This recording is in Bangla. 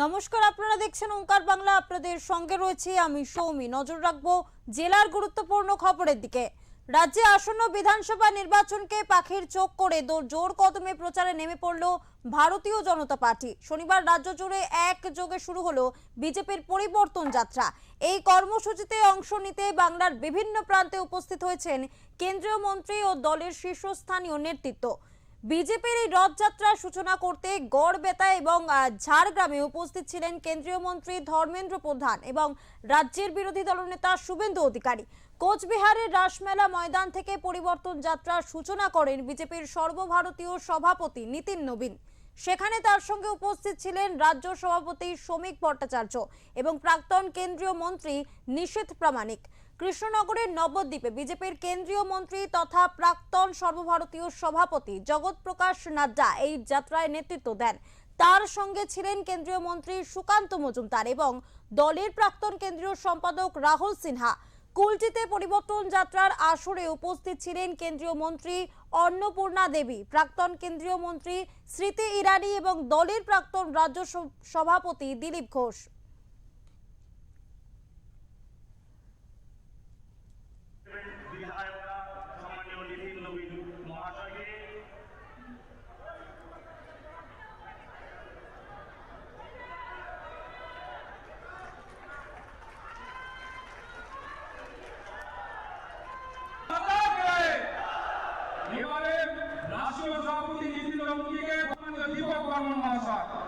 নমস্কার, আপনারা দেখছেন ওঙ্কার বাংলা। আপনাদের সঙ্গে রয়েছে আমি সৌমি। নজর রাখবো জেলার গুরুত্বপূর্ণ খবরের দিকে। রাজ্যে আসন্ন বিধানসভা নির্বাচনকে পাখির চোখ করে জোর কদমে প্রচারে নেমে পড়ল ভারতীয় জনতা পার্টি। শনিবার রাজ্য জুড়ে একযোগে শুরু হলো বিজেপির পরিবর্তন যাত্রা। এই কর্মসূচিতে অংশ নিতে বাংলার বিভিন্ন প্রান্তে উপস্থিত হয়েছেন কেন্দ্রীয় মন্ত্রী ও দলের শীর্ষস্থানীয় নেতৃত্ব। বিজেপির এই রথযাত্রার সূচনা করতে গড়বেতা এবং ঝাড়গ্রামে উপস্থিত ছিলেন কেন্দ্রীয় মন্ত্রী ধর্মেন্দ্র প্রধান এবং রাজ্যের বিরোধী দলনেতা শুভেন্দু অধিকারী। কোচবিহারের রাসমেলা ময়দান থেকে পরিবর্তন যাত্রার সূচনা করেন বিজেপির সর্বভারতীয় সভাপতি নীতিন নবীন। সেখানে তার সঙ্গে উপস্থিত ছিলেন রাজ্য সভাপতি শ্রমিক ভট্টাচার্য এবং প্রাক্তন কেন্দ্রীয় মন্ত্রী নিশীথ প্রামাণিক। কৃষ্ণনগরের নবদ্বীপে বিজেপির কেন্দ্রীয় মন্ত্রী তথা প্রাক্তন সর্বভারতীয় সভাপতি জগৎ প্রকাশ নাড্ডা এই যাত্রায় নেতৃত্ব দেন। তার সঙ্গে ছিলেন কেন্দ্রীয় মন্ত্রী সুকান্ত মজুমদার এবং দলের প্রাক্তন কেন্দ্রীয় সম্পাদক রাহুল সিনহা। কুলটিতে পরিবর্তন যাত্রার আসরে উপস্থিত ছিলেন কেন্দ্রীয় মন্ত্রী অন্নপূর্ণা দেবী, প্রাক্তন কেন্দ্রীয় মন্ত্রী স্মৃতি ইরানি এবং দলের প্রাক্তন রাজ্য সভাপতি দিলীপ ঘোষ। এবারে রাষ্ট্রীয় সভাপতি নীতিন নবীনকে দীপক বর্মন মহাশয়।